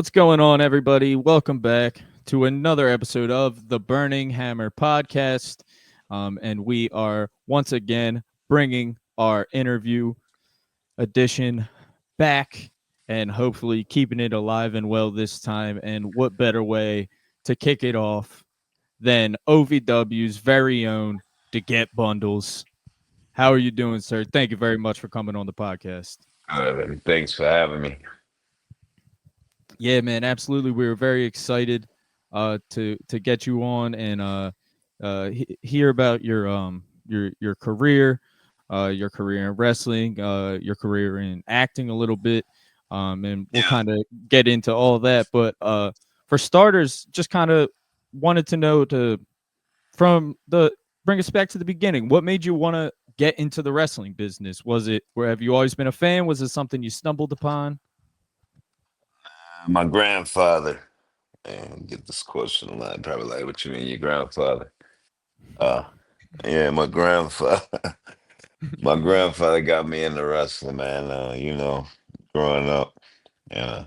What's going on, everybody? Welcome back to another episode of the Burning Hammer podcast. And we are once again bringing our interview edition back and hopefully keeping it alive and well this time. And what better way to kick it off than OVW's very own Deget Bundles? How are you doing, sir? Thank you very much for coming on the podcast. Thanks for having me. Yeah, man, absolutely. We were very excited to get you on and hear about your career, your career in wrestling, your career in acting a little bit, and we'll Yeah. kind of get into all that. But for starters, just kind of wanted to know to from the bring us back to the beginning. What made you want to get into the wrestling business? Was it where have you always been a fan? Was it something you stumbled upon? My grandfather, and get this question a lot, probably like, what you mean, your grandfather? Uh, yeah, my grandfather, my grandfather got me into wrestling, man. Growing up, yeah,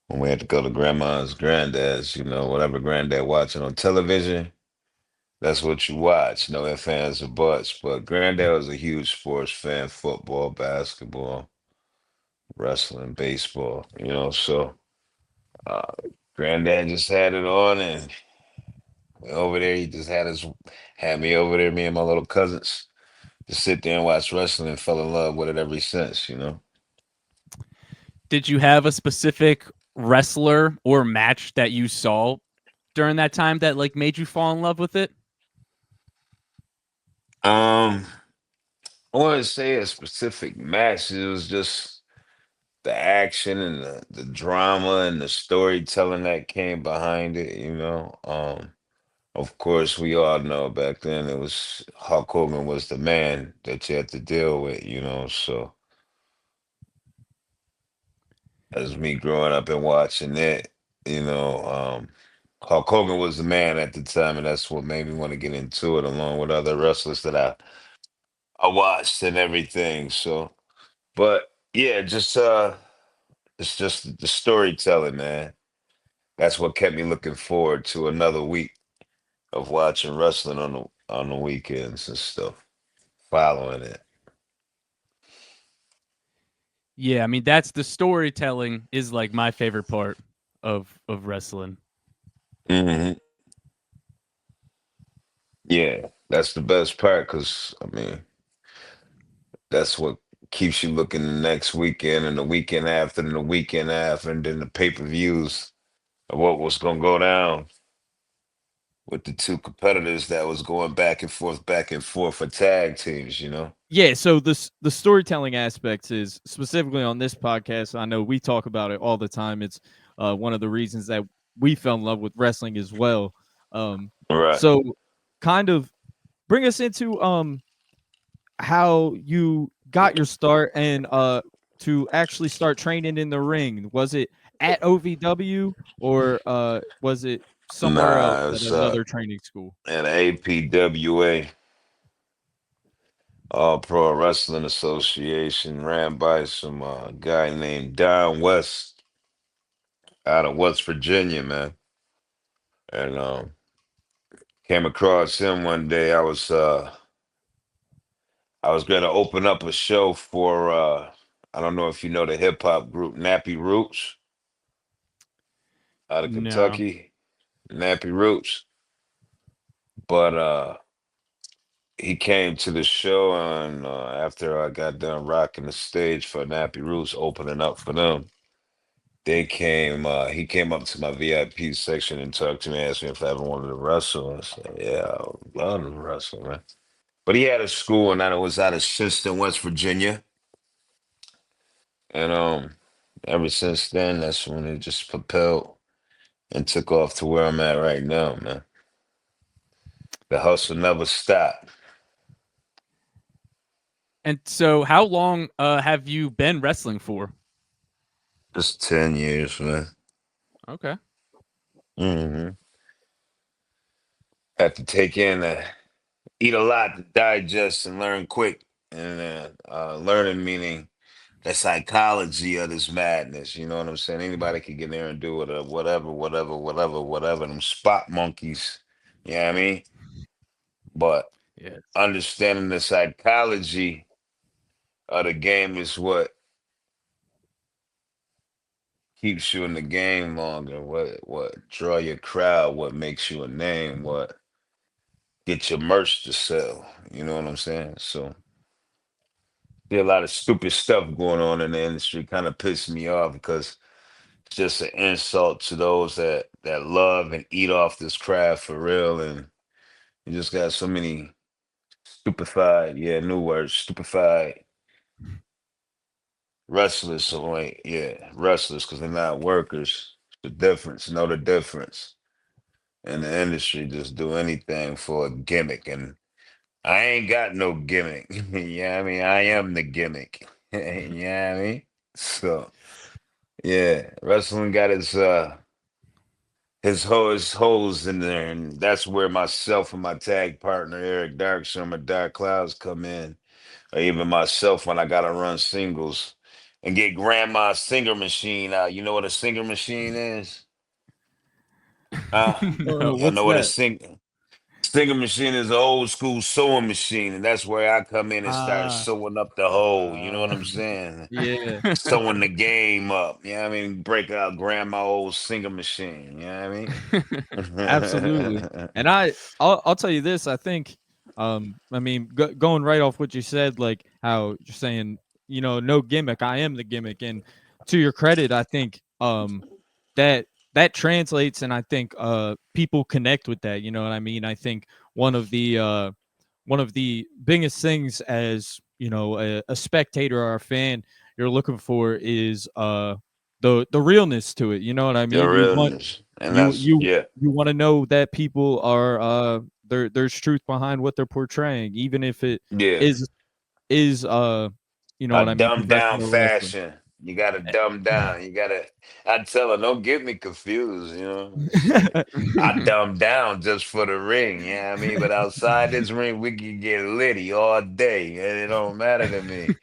when we had to go to grandma's, granddad's, whatever granddad watching on television, that's what you watch. No ifs, ands, or buts. But granddad was a huge sports fan: football, basketball, wrestling, baseball. Uh, Granddad just had it on, and over there, he just had me over there, me and my little cousins, just sit there and watch wrestling and fell in love with it ever since. Did you have a specific wrestler or match that you saw during that time that like made you fall in love with it? Um, I want to say a specific match. It was just the action and the drama and the storytelling that came behind it. Of course, we all know back then it was Hulk Hogan was the man that you had to deal with. So as me growing up and watching it, Hulk Hogan was the man at the time, and that's what made me want to get into it, along with other wrestlers that I watched and everything. So, but yeah, it's just the storytelling, man. That's what kept me looking forward to another week of watching wrestling on the weekends and stuff, following it. Yeah, I mean that's the storytelling is like my favorite part of wrestling. hmm Yeah, that's the best part because I mean that's what keeps you looking the next weekend and the weekend after and the weekend after and then the pay-per-views of what was gonna go down with the two competitors that was going back and forth for tag teams. Yeah, so the storytelling aspects is specifically on this podcast. I know we talk about it all the time. It's one of the reasons that we fell in love with wrestling as well. Um, Right. so kind of bring us into how you got your start and to actually start training in the ring. Was it at OVW or was it somewhere else Nah, at it's another training school? an APWA, All Pro Wrestling Association, ran by some guy named Don West out of West Virginia, man. And came across him one day. I was gonna open up a show for I don't know if you know the hip hop group Nappy Roots out of No. Kentucky, Nappy Roots. But he came to the show and after I got done rocking the stage for Nappy Roots, opening up for them, he came up to my VIP section and talked to me, asked me if I ever wanted to wrestle. I said, yeah, I would love to wrestle, man. But he had a school and I was out of Shinston, West Virginia. And ever since then, that's when it just propelled and took off to where I'm at right now, man. The hustle never stopped. And so how long have you been wrestling for? Just 10 years, man. Okay. hmm Had to take in, eat a lot to digest and learn quick. And learning meaning the psychology of this madness. You know what I'm saying? Anybody can get there and do it, whatever, whatever, whatever, whatever. Them spot monkeys. You know what I mean? But Yes. understanding the psychology of the game is what keeps you in the game longer. What draw your crowd? What makes you a name? What get your merch to sell? You know what I'm saying? So see a lot of stupid stuff going on in the industry. Kind of pisses me off because it's just an insult to those that love and eat off this craft for real. And you just got so many stupefied, yeah, new words, stupefied wrestlers. So like, yeah, wrestlers because they're not workers. The difference, know the difference. In the industry, just do anything for a gimmick, and I ain't got no gimmick. Yeah, I mean, I am the gimmick. Yeah, I mean, so yeah, wrestling got his holes in there, and that's where myself and my tag partner Eric Darkshire, Dark Clouds come in, or even myself when I gotta run singles and get Grandma's singer machine out. You know what a singer machine is? No, Y'all what's know what a that? Stinger machine is an old school sewing machine, and that's where I come in and start Ah, sewing up the hole. You know what Uh, I'm saying? yeah. Sewing the game up. You know what I mean? Break out grandma old singer machine. You know what Absolutely. I mean? And I'll tell you this, I think I mean going right off what you said, like how you're saying, no gimmick, I am the gimmick. And to your credit, I think that that translates, and I think people connect with that, you know what I mean? I think one of the one of the biggest things as, a spectator or a fan you're looking for is the realness to it, you know what I The mean? realness. And You that's, you yeah, you want to know that people are there's truth behind what they're portraying, even if it yeah. is is A what I mean, dumbed down professional wrestling. fashion. You gotta Eh, dumb down. You gotta. I tell her, don't get me confused. You know, it's like I dumb down just for the ring. You know what I mean? But outside this ring, we can get litty all day, and it don't matter to me.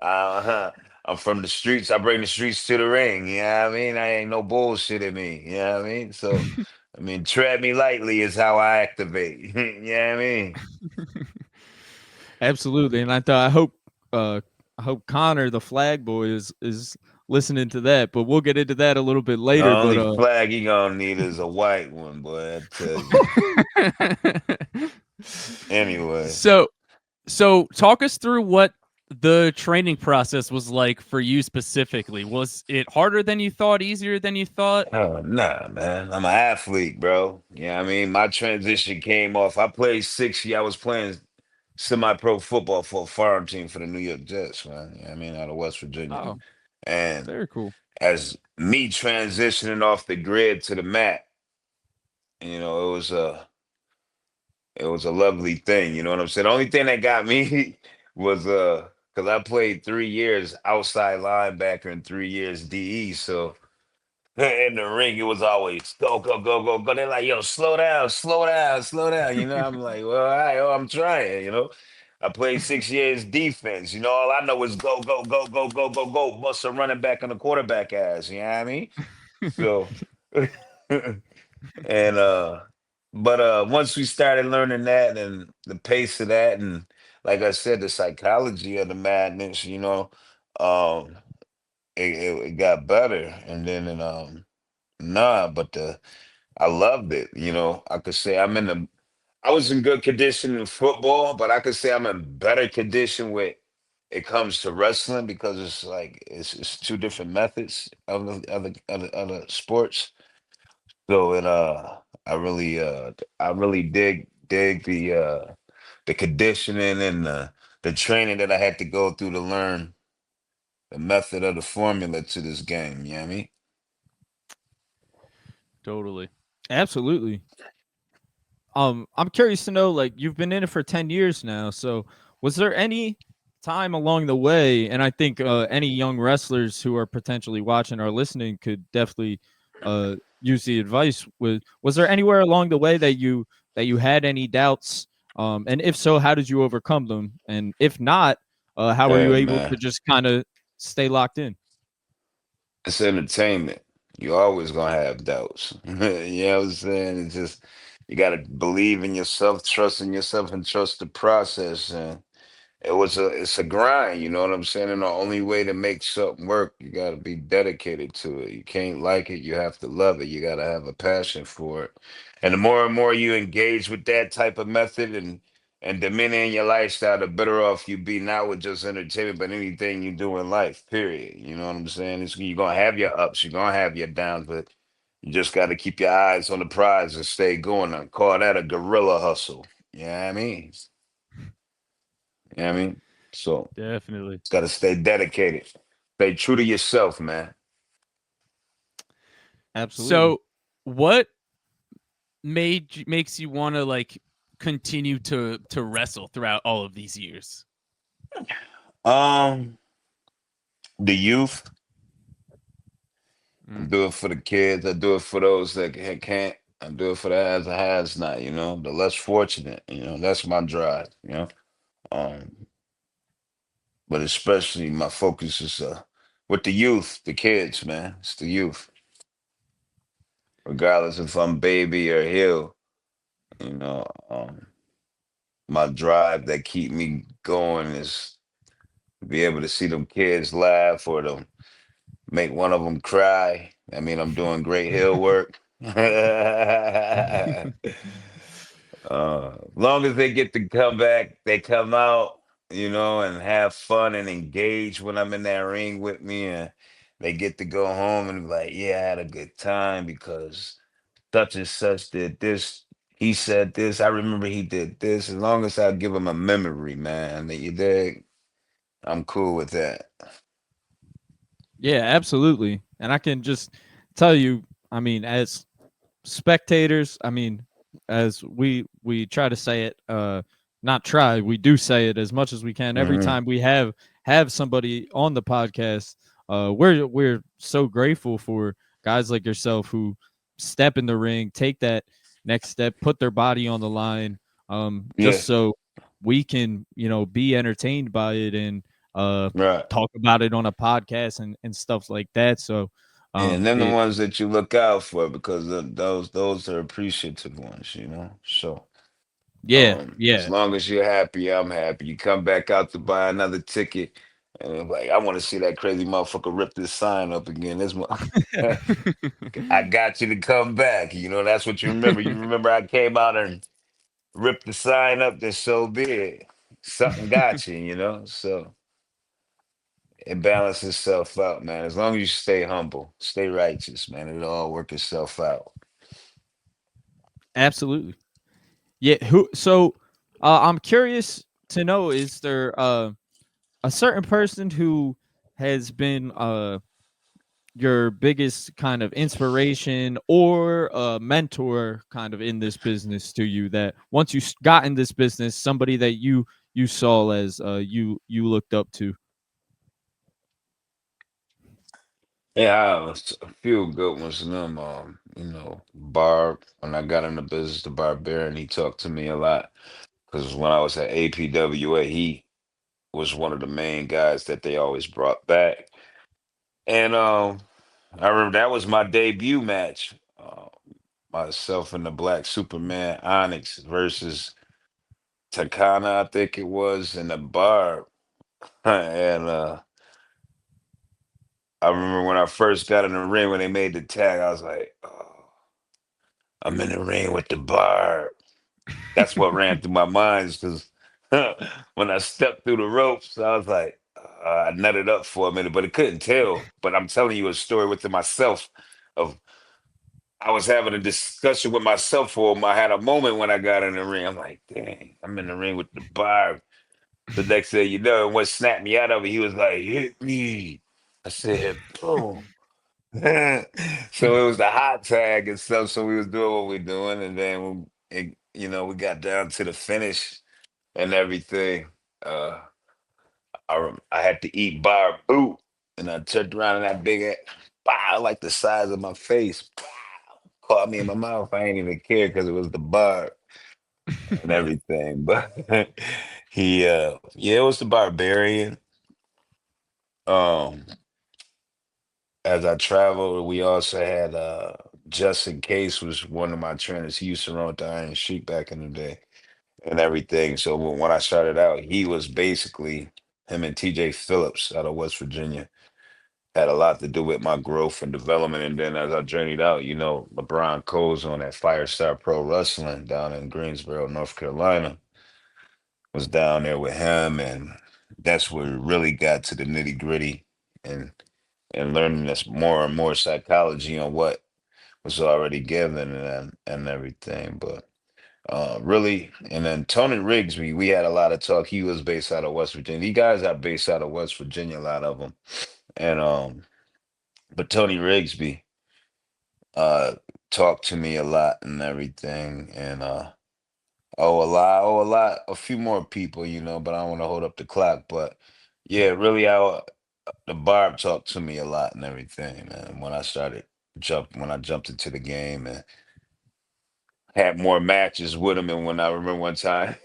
I'm from the streets. I bring the streets to the ring. You know what I mean? I ain't no bullshit in me. You know what I mean? So, I mean, tread me lightly is how I activate. You know what I mean? Absolutely, and uh I hope Connor the flag boy is listening to that, but we'll get into that a little bit The later. But only flag you gonna need is a white one, boy. I tell you. Anyway, so talk us through what the training process was like for you specifically. Was it harder than you thought, easier than you thought? oh nah, man. I'm an athlete, bro. You know what I mean? My transition came off. I played 6 years. I was playing semi-pro football for a farm team for the New York Jets, man. You know what I mean? Out of West Virginia. oh, And very cool. as me transitioning off the grid to the mat, it was a lovely thing. You know what I'm saying? The only thing that got me was because I played 3 years outside linebacker and 3 years DE. So in the ring, it was always go, go, go, go, go. They're like, yo, slow down, slow down, slow down. You know, I'm like, well, all right, oh, I'm trying, you know. I played 6 years defense. You know, all I know is go, go, go, go, go, go, go. Bust a running back on the quarterback ass. You know what I mean? So and but once we started learning that and the pace of that and like I said, the psychology of the madness, um it got better. And then nah, but the I loved it. I could say I was in good condition in football, but I could say I'm in better condition with it comes to wrestling because it's like it's two different methods of the other sports. So I really dig the conditioning and the training that I had to go through to learn the method of the formula to this game. You know what I mean? Totally. Absolutely. I'm curious to know, like, you've been in it for 10 years now, so was there any time along the way, and I think any young wrestlers who are potentially watching or listening could definitely use the advice with, was there anywhere along the way that you had any doubts, and if so, how did you overcome them, and if not, how were you Hey able to man, just kind of stay locked in. It's entertainment. You always gonna have doubts. You know what I'm saying? It's just you gotta believe in yourself, trust in yourself, and trust the process. And it's a grind, you know what I'm saying? And the only way to make something work, you gotta be dedicated to it. You can't like it, you have to love it. You gotta have a passion for it. And the more and more you engage with that type of method and dominion your lifestyle, the better off you be, not with just entertainment, but anything you do in life, period. You know what I'm saying? You're gonna have your ups, you're gonna have your downs, but you just gotta keep your eyes on the prize and stay going. I call that a guerrilla hustle. You know what I mean? You know what I mean? So Definitely. it's got to stay dedicated. Stay true to yourself, man. Absolutely. So, what makes you want to like continue to wrestle throughout all of these years? Um, the youth, I Mm. do it for the kids. I do it for those that can't. I do it for the has not. You know, the less fortunate. You know, that's my drive. You know, um, but especially my focus is with the youth, the kids, man. It's the youth, regardless if I'm baby or hill. You know, my drive that keep me going is be able to see them kids laugh or them make one of them cry. I mean, I'm doing great hill work. Long as they get to come back, they come out, you know, and have fun and engage when I'm in that ring with me, and they get to go home and be like, yeah, I had a good time because such and such did this. He said this. I remember he did this. As long as I give them a memory, man, that you dig, I'm cool with that. Yeah, absolutely. And I can just tell you, I mean, as spectators, I mean, as we try to say it, not try, we do say it as much as we can. Every Hmm. time we have somebody on the podcast, we're so grateful for guys like yourself who step in the ring, take that next step, put their body on the line, Yeah, just so we can, be entertained by it and uh right. talk about it on a podcast and stuff like that. So And then the it ones that you look out for because those are appreciative ones, you know. So yeah, as yeah. long as you're happy, I'm happy. You come back out to buy another ticket, and I'm like, I want to see that crazy motherfucker rip this sign up again. I got you to come back. You know, that's what you remember. You remember I came out and ripped the sign up. Then so be it. Something got you, you know. So it balances itself out, man. As long as you stay humble, stay righteous, man, it'll all work itself out. Absolutely. Yeah, who so I'm curious to know, is there a certain person who has been your biggest kind of inspiration or a mentor kind of in this business to you, that once you got in this business, somebody that you saw as you looked up to? Yeah, I have a few good ones in them. Barb, when I got into business, the Barbarian, he talked to me a lot because when I was at APWA, he was one of the main guys that they always brought back. And I remember that was my debut match. Myself and the Black Superman Onyx versus Takana, I think it was, and the Barb. And I remember when I first got in the ring when they made the tag, I was like, oh, I'm in the ring with the Barb. That's what ran through my mind because when I stepped through the ropes, I was like, I nutted up for a minute, but it couldn't tell. But I'm telling you a story within myself of I was having a discussion with myself for I had a moment when I got in the ring. I'm like, dang, I'm in the ring with the Barb. The next thing you know, and what snapped me out of it, he was like, hit me. I said, boom. So it was the hot tag and stuff. So we was doing what we doing, and then we got down to the finish and everything. Uh, I had to eat bar boot, and I turned around and that big ass, bow, like the size of my face, pow, caught me in my mouth. I ain't even care because it was the bar and everything. But yeah, it was the Barbarian. Um, as I traveled, we also had Justin Case was one of my trainers. He used to run with the Iron Sheik back in the day and everything. So when I started out, he was basically him and TJ Phillips out of West Virginia had a lot to do with my growth and development. And then as I journeyed out, LeBron Coles on that Firestar Pro Wrestling down in Greensboro, North Carolina, was down there with him, and that's where we really got to the nitty gritty and learning this more and more psychology on what was already given and everything. But really, and then Tony Rigsby, we had a lot of talk. He was based out of West Virginia. These guys are based out of West Virginia, a lot of them, and but Tony Rigsby uh talked to me a lot and everything, and a few more people, but I don't want to hold up the clock. But yeah, really, the Barb talked to me a lot and everything, man. When I jumped into the game and had more matches with him, and when I remember one time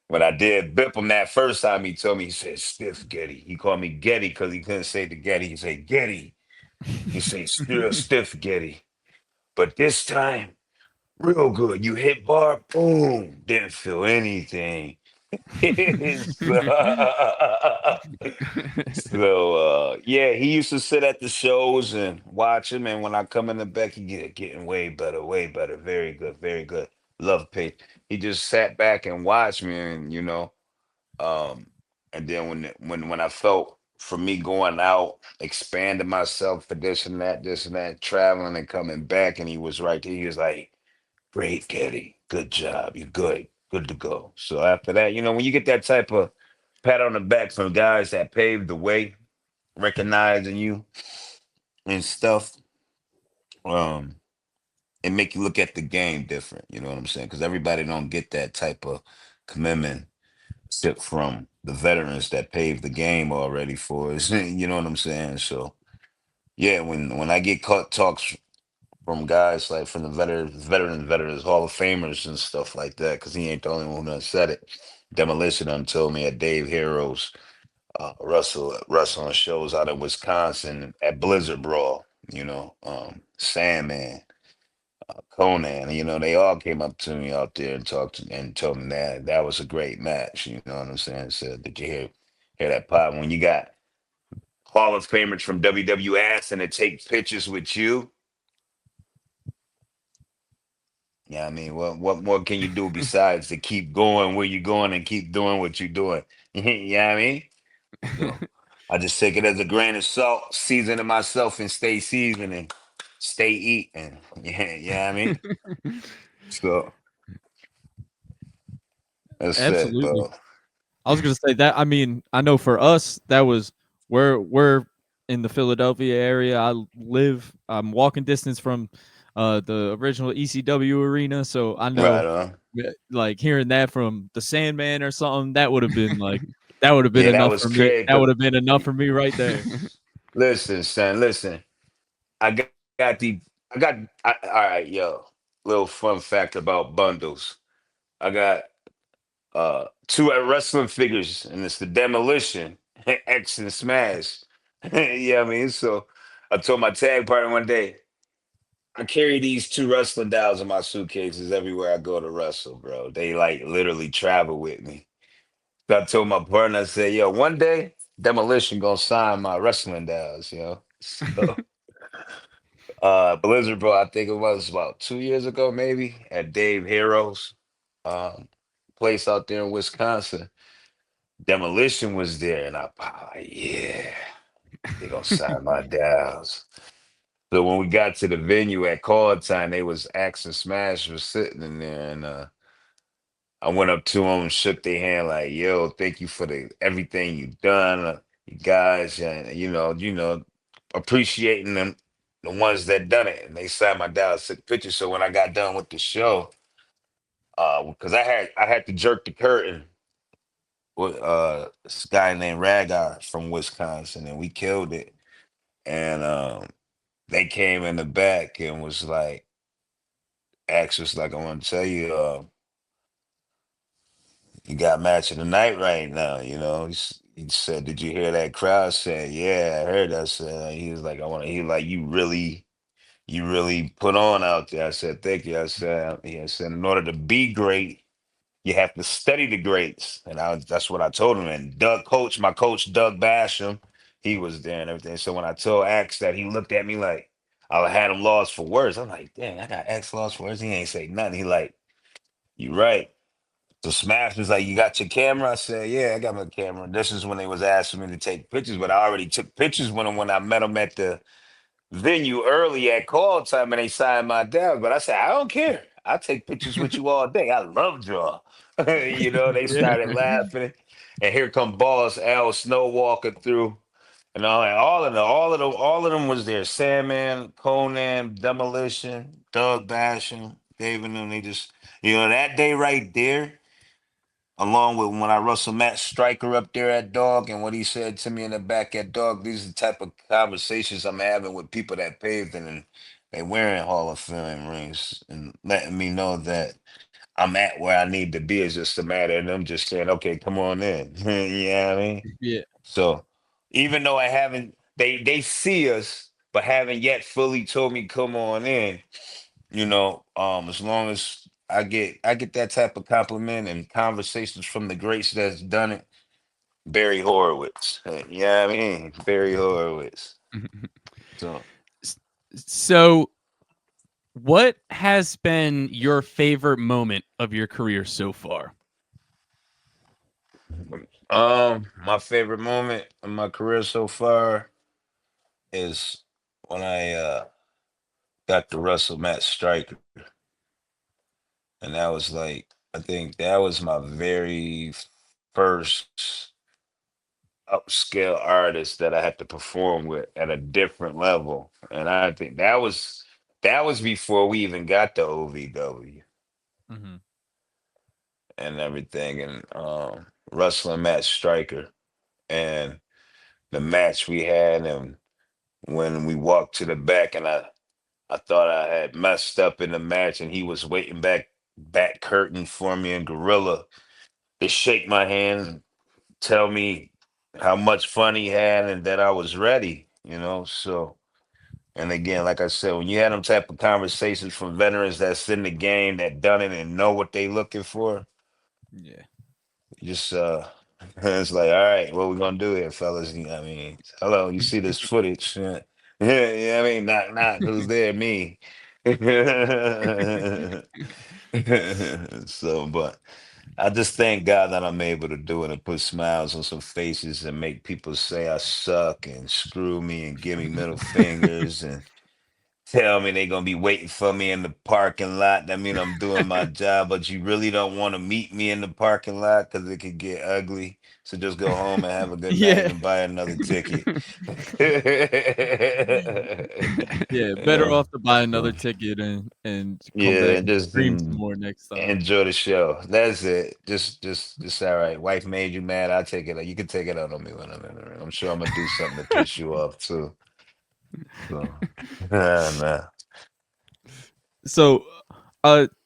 when I did bip him that first time, he told me, he said Stiff Getty. He called me Getty because he couldn't say the Getty. He said Getty. He said Stiff Getty. But this time, real good. You hit bar, boom, didn't feel anything. Yeah, he used to sit at the shows and watch him, and when I come in the back, he getting way better, very good, very good. Love Page. He just sat back and watched me, and um, and then when I felt for me going out, expanding myself for this and that, traveling and coming back, and he was right there. He was like, "Great, Getty. Good job. You're good. Good to go." So after that, when you get that type of pat on the back from guys that paved the way, recognizing you and stuff, um, it make you look at the game different. You know what I'm saying? Because everybody don't get that type of commitment except from the veterans that paved the game already for us. You know what I'm saying? So yeah, when I get caught talks from guys like from the veterans, Hall of Famers and stuff like that, because he ain't the only one that said it. Demolition done told me at Dave Heroes, Russell on shows out in Wisconsin at Blizzard Brawl, Sandman, Conan, they all came up to me out there and and told me that that was a great match. You know what I'm saying? Said, did you hear that pop? When you got Hall of Famers from WWS and to take pictures with you, yeah, I mean, what more can you do besides to keep going where you're going and keep doing what you're doing? Yeah, I mean, so I just take it as a grain of salt, seasoning myself and stay seasoning, stay eating. Yeah, I mean, so that's it, Absolutely. bro. I was gonna say that. I mean, I know for us that was we're in the Philadelphia area. I live. I'm walking distance from the original ECW arena, so I Right know. on. Like hearing that from the Sandman or something, that would have been like that would have been Yeah, that enough was for me. crazy. That 'Cause would have been enough for me right there. listen, son, listen. I all right, yo. Little fun fact about bundles. I got two wrestling figures, and it's the Demolition, X and Smash. Yeah, I mean, so I told my tag partner one day, I carry these two wrestling dolls in my suitcases everywhere I go to wrestle, bro. They like literally travel with me. So I told my partner, I said, yo, one day Demolition gonna sign my wrestling dolls. So Blizzard, bro, I think it was about 2 years ago, maybe, at Dave Heroes, um, place out there in Wisconsin. Demolition was there, and like, yeah, they gonna sign my dolls. So when we got to the venue at call time, they was Axe and Smash was sitting in there, and I went up to them, shook their hand, like, "Yo, thank you for the everything you've done, you guys, and appreciating them, the ones that done it." And they signed my dolls, took pictures. So when I got done with the show, because I had to jerk the curtain with this guy named Ragar from Wisconsin, and we killed it. And they came in the back and was like, asked us like, "I want to tell you, you got match of the night right now. He said, "Did you hear that crowd?" I said, "Yeah, I heard that." I said, he was like, "I want to." He like, you really put on out there." I said, "Thank you." I said, "Yeah." I said, "In order to be great, you have to study the greats," and that's what I told him. And my coach Doug Basham, he was there and everything. So when I told Axe that, he looked at me like I had him lost for words. I'm like, "Dang, I got Axe lost for words." He ain't say nothing. He like, "You right." So Smash was like, "You got your camera?" I said, "Yeah, I got my camera." This is when they was asking me to take pictures, but I already took pictures with them when I met them at the venue early at call time and they signed my dad. But I said, "I don't care. I'll take pictures with you all day. I love y'all." They Yeah. started laughing. And here come Boss Al Snow walking through. And all of them was there. Sandman, Conan, Demolition, Doug Basham, David, and them. They just, that day right there, along with when I wrestled Matt Striker up there at Dog and what he said to me in the back at Dog, these are the type of conversations I'm having with people that paved it and they wearing Hall of Fame rings and letting me know that I'm at where I need to be. Is just a matter of them just saying, "Okay, come on in." You know what I mean? Yeah. So even though I haven't, they see us, but haven't yet fully told me come on in. As long as I get that type of compliment and conversations from the greats that's done it, Barry Horowitz. Yeah, I mean Barry Horowitz. So S- So, what has been your favorite moment of your career so far? my favorite moment in my career so far is when I got to wrestle Matt Striker. And that was like, I think that was my very first upscale artist that I had to perform with at a different level. And I think that was before we even got the OVW Hmm. and everything. And wrestling Matt Striker and the match we had, and when we walked to the back and I thought I had messed up in the match and he was waiting back curtain for me in Gorilla to shake my hand, tell me how much fun he had and that I was ready. So, and again, like I said, when you had them type of conversations from veterans that's in the game that done it and know what they looking for, Yeah. you just it's like, all right, what we gonna do here, fellas? I mean, hello, you see this footage? Yeah, yeah, I mean, not who's there, me. So, but I just thank God that I'm able to do it and put smiles on some faces and make people say I suck and screw me and give me middle fingers and tell me they're gonna be waiting for me in the parking lot. That mean I'm doing my job, but you really don't want to meet me in the parking lot because it could get ugly. So just go home and have a good night Yeah. and buy another ticket. Yeah. You Better know, off to buy so another ticket and come yeah, back and and just scream some more next time. enjoy the show. That's it. Just all right. Wife made you mad. I take it. You can take it out on me when I'm in the room. I'm sure I'm gonna do something to piss you off too. So, nah. So,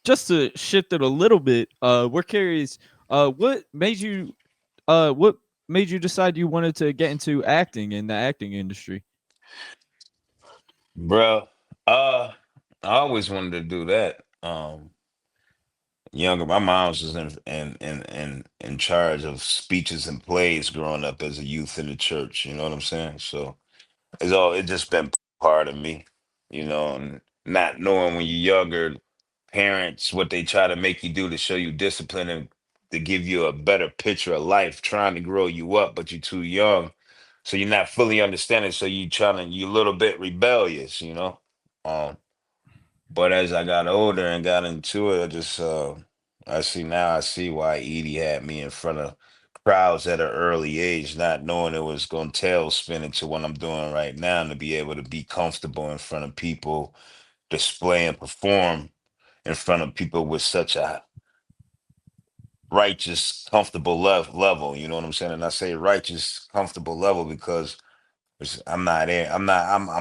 just to shift it a little bit, we're curious. What made you? What made you decide you wanted to get into acting in the acting industry? Bro, I always wanted to do that. Younger, my mom was in charge of speeches and plays growing up as a youth in the church. You know what I'm saying? So it just been part of me. And not knowing when you're younger, parents what they try to make you do to show you discipline and to give you a better picture of life, trying to grow you up, but you're too young, so you're not fully understanding. So you a little bit rebellious. Um, but as I got older and got into it, I see why Edie had me in front of crowds at an early age, not knowing it was going to tailspin into what I'm doing right now, and to be able to be comfortable in front of people, display and perform in front of people with such a righteous, comfortable level. You know what I'm saying? And I say righteous, comfortable level because I'm not there. I'm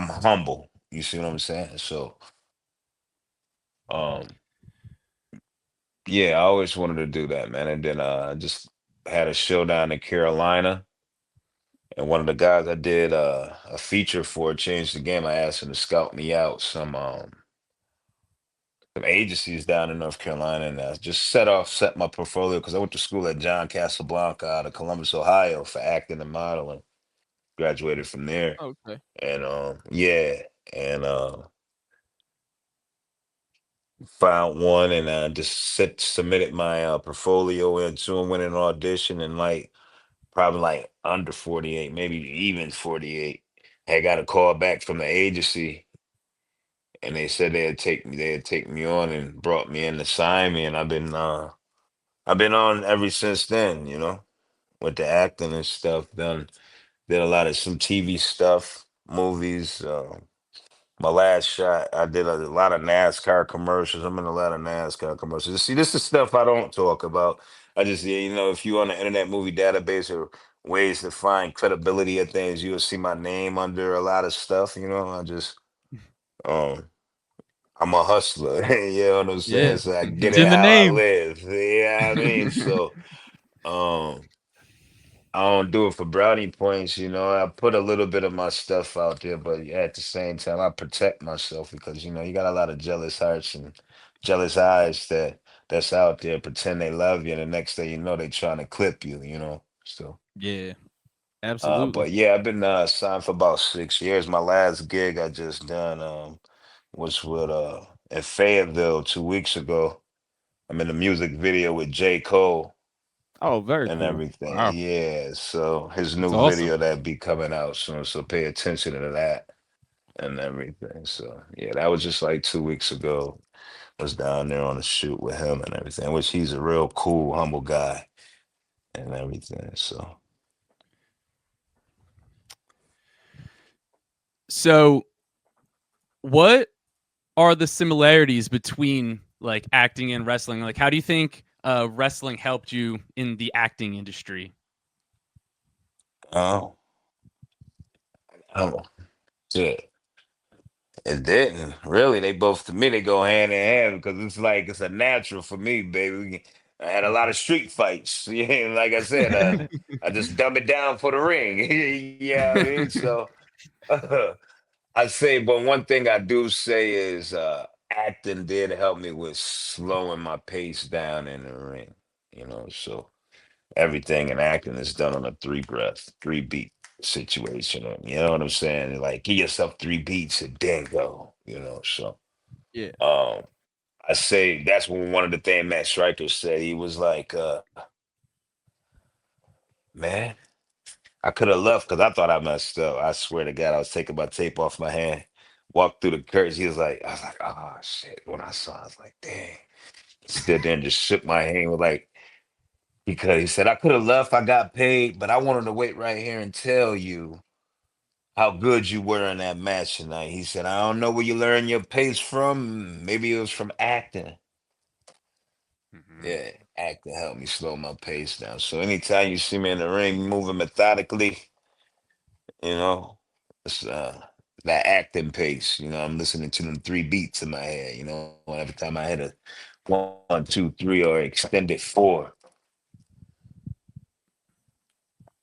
humble. You see what I'm saying? So, um, yeah, I always wanted to do that, man. And then I just had a show down in Carolina. And one of the guys I did a feature for changed the game. I asked him to scout me out some agencies down in North Carolina, and just set my portfolio because I went to school at John Casablanca out of Columbus, Ohio, for acting and modeling. Graduated from there, Okay. and yeah, and found one, and submitted my portfolio into and went in an audition, and like probably like under 48, maybe even 48. I got a call back from the agency, and they said they'd take me on and brought me in to sign me, and I've been on ever since then, with the acting and stuff. Did a lot of some TV stuff, movies. My last shot, I did a lot of NASCAR commercials. I'm in a lot of NASCAR commercials. See, this is stuff I don't talk about. I just, yeah, if you on the Internet Movie Database or ways to find credibility of things, you'll see my name under a lot of stuff. Um, I'm a hustler. You know what I'm saying? Yeah. So I get It's it in the how I name. live. You know what I mean? So, um, I don't do it for brownie points, I put a little bit of my stuff out there, but at the same time, I protect myself because you got a lot of jealous hearts and jealous eyes that's out there pretend they love you, and the next thing you know, they trying to clip you, So, Yeah. Absolutely. but yeah, I've been signed for about 6 years. My last gig I just done was with in Fayetteville 2 weeks ago. I'm in a music video with J. Cole Oh, very and cool. everything. Wow. Yeah, so his That's new awesome. video that be coming out soon, so pay attention to that and everything. So yeah, that was just like 2 weeks ago. Was down there on a shoot with him and everything, which he's a real cool, humble guy and everything. So So, what are the similarities between like acting and wrestling? Like, how do you think wrestling helped you in the acting industry? oh, oh, shit. It didn't really. They both to me they go hand in hand because it's like it's a natural for me, baby. I had a lot of street fights. Yeah, like I said, I just dumb it down for the ring. Yeah, I mean, so I say, but one thing I do say is acting did help me with slowing my pace down in the ring. So everything in acting is done on a three breath, three beat situation. You know what I'm saying? Like give yourself three beats and then go. So Yeah. um, I say that's when one of the things Matt Stryker said. He was like, "Man, I could have left because I thought I messed up. I swear to God, I was taking my tape off my hand, walked through the curtains. He was like, I was like, oh shit. When I saw, it, I was like, dang. He stood there and just shook my hand with like because he said I could have left. I got paid, but I wanted to wait right here and tell you how good you were in that match tonight. He said, I don't know where you learned your pace from. Maybe it was from acting. Mhm. Yeah, acting helped me slow my pace down. So anytime you see me in the ring moving methodically, you know, it's that acting pace. I'm listening to them three beats in my head. Every time I hit a 1, 2, 3 or extended 4,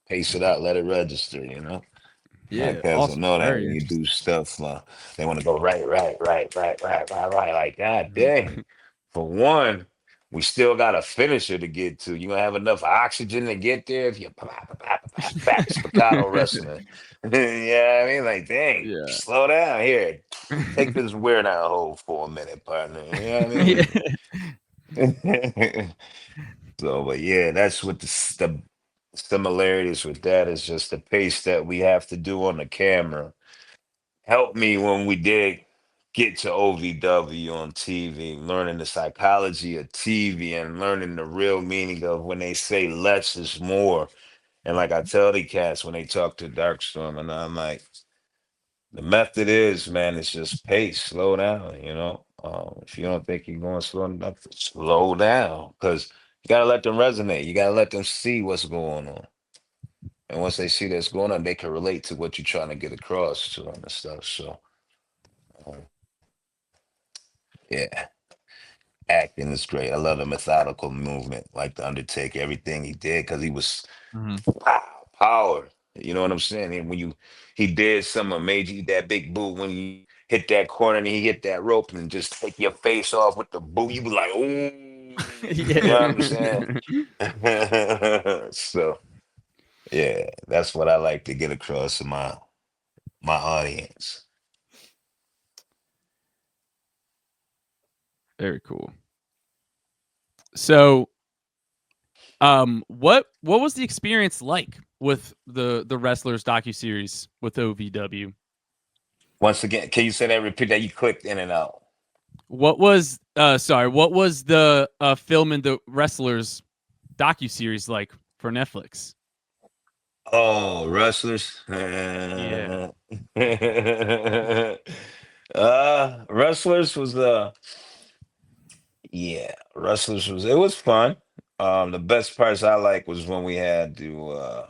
pace it out, let it register. My Yeah. cats don't Awesome. know that Very when you do interesting. stuff, they want to go right, right, right, right, right, right, right. Like, God Mhm. dang. For one, we still got a finisher to get to. You gonna have enough oxygen to get there if you back spiccato wrestling. Yeah, I mean, like, dang, Yeah. slow down here. Take this weird out hold for a minute, partner. You know what Yeah. I mean? So, but yeah, that's what the similarities with that is just the pace that we have to do on the camera. Helped me when we did get to OVW on TV, learning the psychology of TV and learning the real meaning of when they say less is more. And like I tell the cats when they talk to Darkstorm, and I'm like, the method is, man, it's just pace, slow down, if you don't think you're going slow enough, slow down. Because you gotta let them resonate. You gotta let them see what's going on. And once they see that's going on, they can relate to what you're trying to get across to them and stuff. So um, yeah, acting is great. I love the methodical movement, like the Undertaker, everything he did, because he was Mhm. power. You know what I'm saying? And when he did some major that big boot when he hit that corner and he hit that rope and just take your face off with the boot, you be like, ooh, you Yeah. know what I'm saying? So yeah, that's what I like to get across to my audience. Very cool. So, what was the experience like with the wrestlers docu series with OVW? Once again, can you say that? Repeat that. You clicked in and out. What was the filming the wrestlers docu series like for Netflix? Oh, wrestlers. Yeah. Wrestlers was yeah, wrestlers was it was fun. The best parts I like was when we had the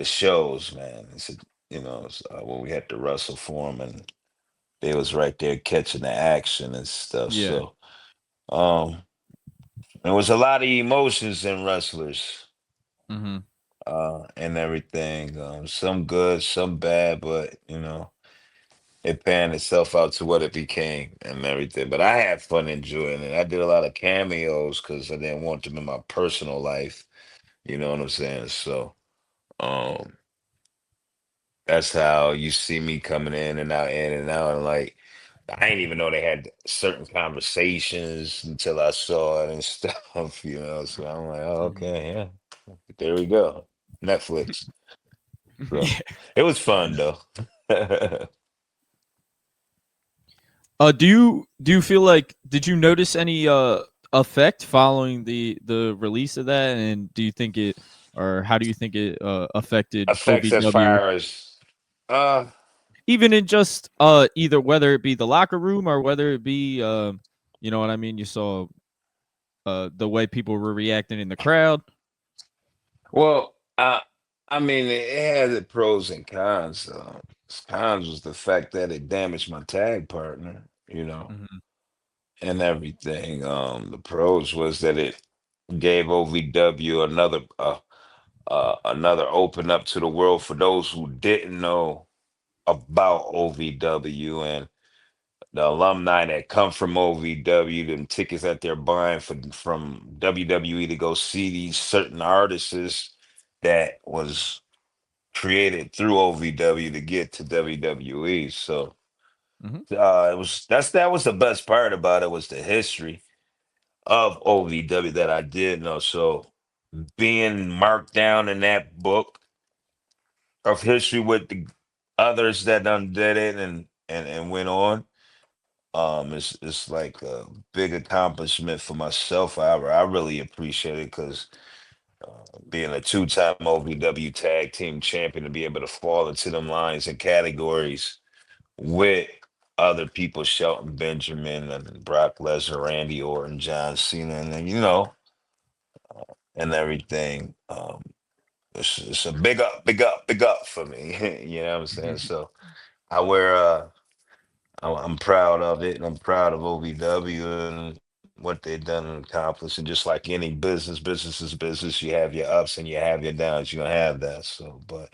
shows, man. When we had to wrestle for them and they was right there catching the action and stuff. Yeah. So um, there was a lot of emotions in wrestlers Mm-hmm. and everything. Some good, some bad, but it panned itself out to what it became and everything. But I had fun enjoying it. I did a lot of cameos because I didn't want them in my personal life. You know what I'm saying? So um, that's how you see me coming in and out. And like, I didn't even know they had certain conversations until I saw it and stuff, So I'm like, oh, Mm-hmm. okay, yeah, there we go. Netflix. So Yeah. it was fun though. Do you feel like did you notice any effect following the release of that, and do you think it or how do you think it affected Effects as OVW, far as uh even in just either whether it be the locker room or whether it be you know what I mean, you saw the way people were reacting in the crowd. well, I mean, it has its pros and cons. Its cons was the fact that it damaged my tag partner, Mm-hmm. and everything. The pros was that it gave OVW another open up to the world for those who didn't know about OVW and the alumni that come from OVW, them tickets that they're buying from WWE to go see these certain artists that was created through OVW to get to WWE. So Mm-hmm. that was the best part about it was the history of OVW that I did know. So being marked down in that book of history with the others that done did it and went on, it's like a big accomplishment for myself. I really appreciate it because being a two-time OVW tag team champion to be able to fall into them lines and categories with other people, Shelton Benjamin and Brock Lesnar, Randy Orton, John Cena, and then, and everything. It's a big up, big up, big up for me. You know what I'm saying? So I wear I'm proud of it and I'm proud of OVW and what they've done and accomplished. And just like any business is business. You have your ups and you have your downs. You don't have that. So, but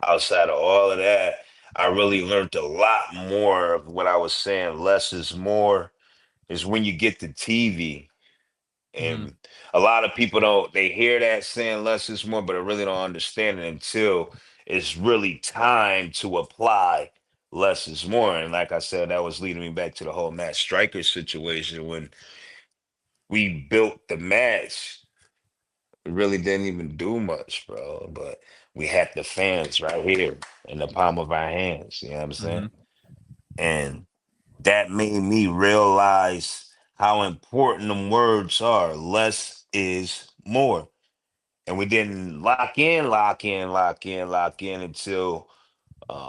outside of all of that, I really learned a lot more of what I was saying. Less is more is when you get to TV. Mm-hmm. And a lot of people don't, they hear that saying less is more, but I really don't understand it until it's really time to apply less is more. And like I said, that was leading me back to the whole Matt Striker situation when we built the match. We really didn't even do much, bro. But we had the fans right here in the palm of our hands. You know what I'm saying? Mm-hmm. And that made me realize how important them words are. Less is more. And we didn't lock in until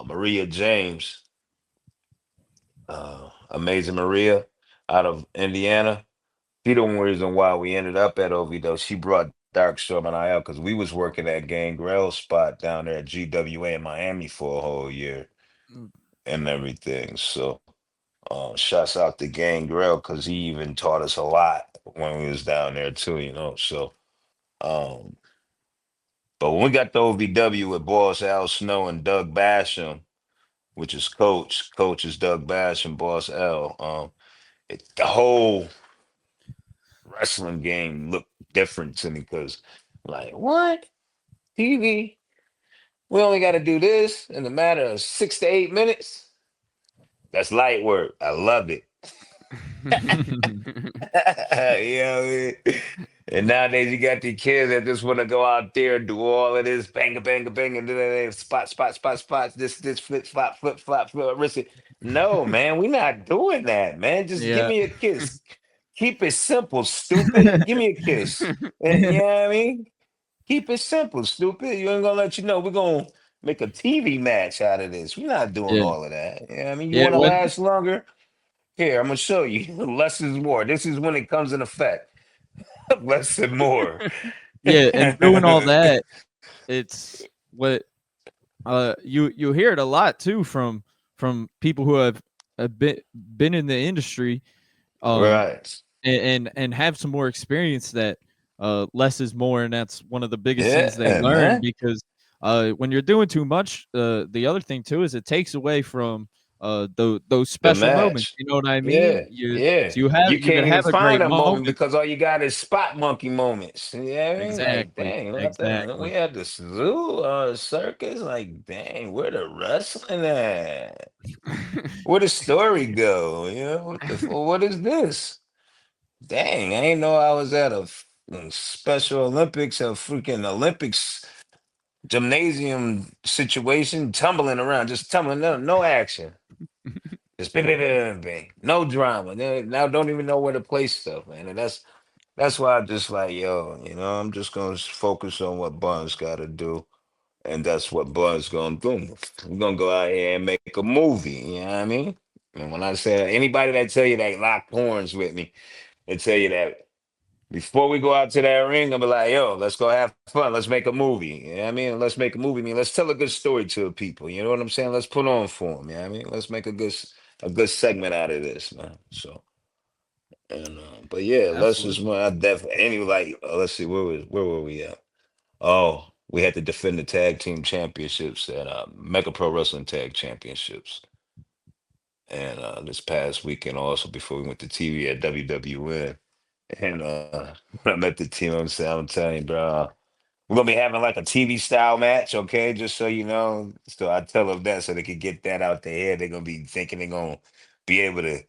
Maria James, Amazing Maria, out of Indiana. She the one reason why we ended up at OVW. She brought Dark Storm and IL because we was working at Gangrel spot down there at GWA in Miami for a whole year and everything. So shouts out to Gangrel because he even taught us a lot when we was down there too. So um, But when we got the OVW with Boss Al Snow and Doug Basham, which is coach is Doug Basham, Boss L. The whole wrestling game looked different to me because, like, what TV? We only got to do this in a matter of 6 to 8 minutes. That's light work. I love it. You know what I mean? And nowadays you got the kids that just want to go out there and do all of this bang, bang, bang, and then they spots, this, flip, flop, wrist it. No, man, we're not doing that, man. Just give Yeah. me a kiss. Keep it simple, stupid. Give me a kiss. You know what I mean? Keep it simple, stupid. You ain't gonna let you know we're gonna make a TV match out of this. We're not doing Yeah. all of that. You know what I mean? You Yeah. wanna When last longer? Here, I'm gonna show you. Less is more. This is when it comes in effect. Less and more. yeah, and doing all that, it's what you hear it a lot too from people who have been in the industry, um Right. and have some more experience, that less is more, and that's one of the biggest things they Yeah, learn, man. because when you're doing too much, the other thing too is it takes away from those The special moments, match. you know what I mean? Yeah, yeah. You You could can't even have a find great a moment moment. because all you got is spot monkey moments. You know what I mean? Like, Exactly, dang, what the we exactly. had the zoo circus. Like, dang, where the wrestling at? Where the story go? You know, what is this? Dang, I ain't know I was at a Special Olympics, a freaking Olympics gymnasium situation, tumbling around, just tumbling, no action. Just bang, bang, bang, bang, bang. No drama. Now don't even know where to place stuff, man. And that's why I'm just like, yo, I'm just gonna focus on what Bun's gotta do. And that's what Bun's gonna do. We're gonna go out here and make a movie, you know what I mean? And when I say anybody that tell you they lock horns with me, they tell you that before we go out to that ring, I'll be like, yo, let's go have fun. Let's make a movie. You know what I mean? Let's make a movie. I mean, let's tell a good story to the people. You know what I'm saying? Let's put on for them. You know what I mean? Let's make a good segment out of this, man. So, and but yeah, let's just Absolutely. I definitely any like let's see where were we at? Oh, we had to defend the tag team championships at Mega Pro Wrestling Tag Championships. And this past weekend also before we went to TV at WWN. And when I met the team, I'm telling you, bro, we're gonna be having like a TV style match, okay? Just so you know. So I tell them that so they can get that out their head. They're gonna be thinking they're gonna be able to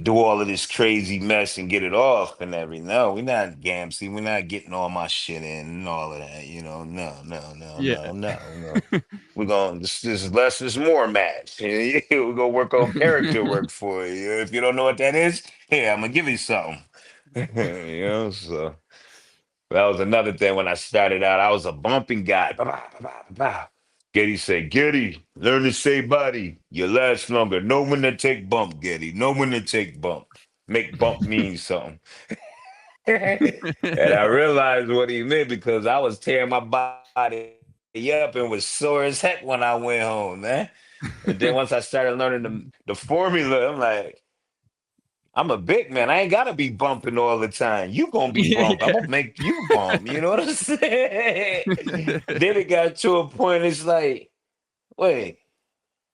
do all of this crazy mess and get it off and everything. No, we're not Gamsy. We're not getting all my shit in and all of that. No, no, no, Yeah. no, no, no. We're gonna this less is more match. We're gonna work on character work for you. If you don't know what that is, here, I'm gonna give you something. So. That was another thing when I started out. I was a bumping guy. Ba, ba, ba, ba, ba. Getty said, Getty, learn to say body. You last longer. Know when to take bump, Getty. Know when to take bump. Make bump mean something. And I realized what he meant because I was tearing my body up and was sore as heck when I went home, man. And then once I started learning the formula, I'm like, I'm a big man. I ain't gotta be bumping all the time. You gonna be bumped. I'm gonna Yeah. make you bump. You know what I'm saying? Then it got to a point. It's like, wait,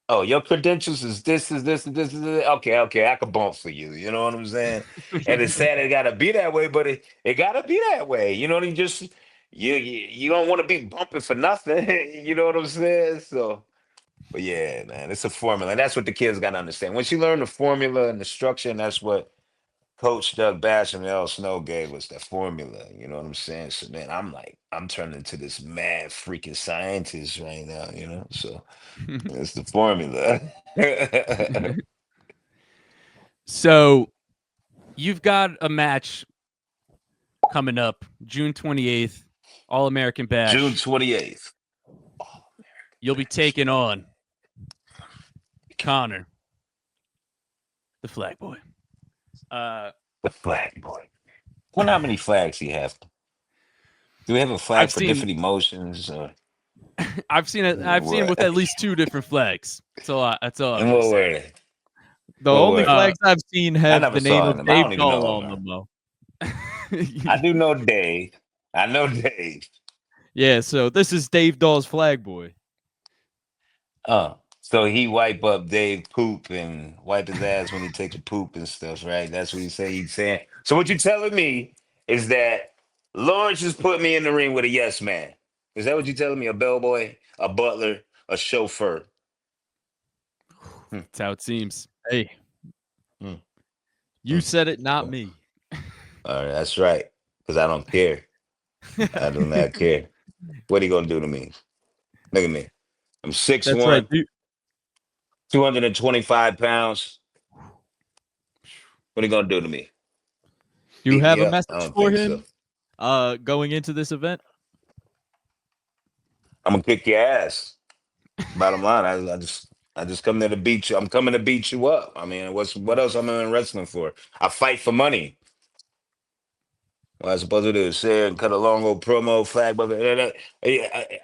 oh, your credentials is this, and this, and this. Okay, okay, I can bump for you. You know what I'm saying? And it's sad it gotta be that way, but it gotta be that way. You know what I mean? Just you don't want to be bumping for nothing. You know what I'm saying? So. But yeah, man, it's a formula. And that's what the kids got to understand. Once you learn the formula and the structure, and that's what Coach Doug Bash and L. Snow gave us that formula. You know what I'm saying? So man, I'm like, I'm turning into this mad freaking scientist right now. So it's the formula. So you've got a match coming up June 28th, All American June Bash. 28th. You'll be taking on Connor, the Flag Boy. The flag boy. Wonder how many flags he have. Do we have a flag I've for seen different emotions? Or I've seen it. I've seen it what? with at least 2 different flags. That's all I'm And gonna what say. were they? The What only were they? Uh, flags I've seen I have never the name saw of them. I Dave don't even Dahl know on them. them, though. I do know Dave. I know Dave. Yeah, so this is Dave Dawes Flag Boy. So he wipe up Dave poop and wipe his ass when he take a poop and stuff, right? That's what he say. He's saying. So what you telling me is that Lawrence just put me in the ring with a yes man. Is that what you telling me? A bellboy, a butler, a chauffeur? Hmm, That's how it seems. Hey, hmm, you hmm. said it, not Well, me. all right, that's right. Because I don't care. I do not care. What are you gonna do to me? Look at me. I'm six That's right. one, 225 pounds. What are you gonna do to me? Do you Beat have me a up? I message don't for think so. him going into this event? I'm gonna kick your ass. Bottom line, I just come there to beat you. I'm coming to beat you up. I mean, what else am I in wrestling for? I fight for money. What I supposed to do is sit and cut a long old promo flag. But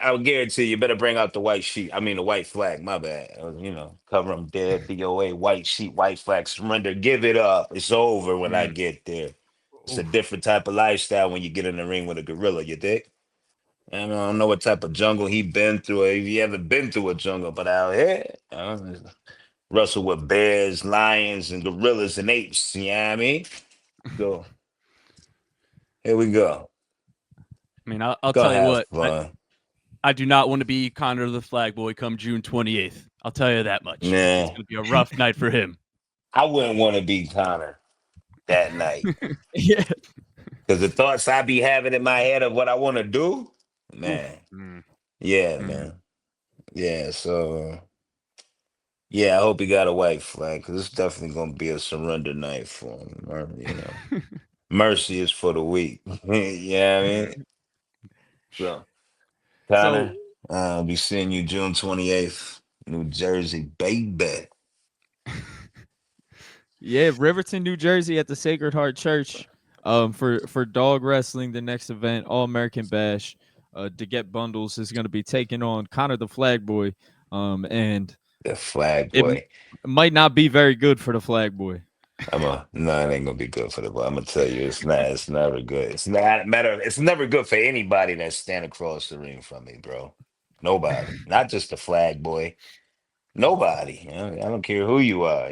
I'll guarantee you better bring out the white sheet. I mean, the white flag. My bad. Cover them dead. DOA, white sheet, white flag. Surrender. Give it up. It's over when I Mm. get there. It's a Oof. different type of lifestyle when you get in the ring with a gorilla. You dig? And I don't know what type of jungle he been through, or if he ever been through a jungle, but out here, wrestle with bears, lions, and gorillas and apes. You know what I mean? So here we go. I mean, I'll Go tell you have what. fun. I do not want to be Connor the Flag Boy come June 28th. I'll tell you that much. It's Nah, going to be a rough night for him. I wouldn't want to be Connor that night Yeah. because the thoughts I be having in my head of what I want to do, Oof. man. Mm. Yeah, Mm. man. Yeah, so yeah, I hope he got a white flag because it's definitely gonna be a surrender night for him. Mercy is for the weak. Yeah, I mean, so So Connor, I'll be seeing you June 28th, New Jersey, baby. yeah, Riverton, New Jersey, at the Sacred Heart Church, for dog wrestling, the next event, All American Bash. Deget Bundles is going to be taking on Connor the Flag Boy, and The flag it boy. might not be very good for the Flag Boy. No, it ain't gonna be good for the boy. I'm gonna tell you, it's not. It's never good. It's not matter. It's never good for anybody that stand across the ring from me, bro. Nobody, not just the flag boy. Nobody. I don't care who you are.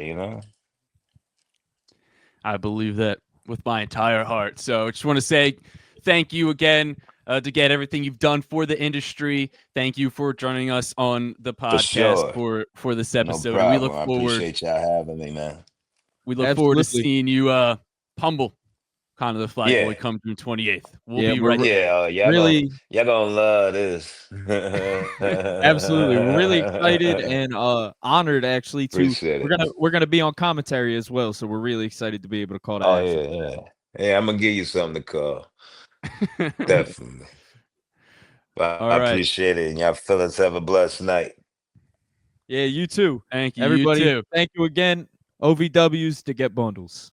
I believe that with my entire heart. So I just want to say thank you again to get everything you've done for the industry. Thank you for joining us on the For podcast sure. for this No episode. And problem. I appreciate y'all having me, man. we look forward to Absolutely. seeing you humble Connor the Flag Boy Yeah. come June 28th. We'll Yeah, be right there. Yeah, really, y'all gonna love this. absolutely, we're really excited and honored actually to Appreciate it. we're gonna be on commentary as well. So we're really excited to be able to call to Oh action. yeah, yeah. Yeah, I'm gonna give you something to call. Definitely. Well, All I right. appreciate it. And y'all fellas have a blessed night. Yeah, you too. Thank you. You Everybody, too. thank you again. OVWs to get bundles.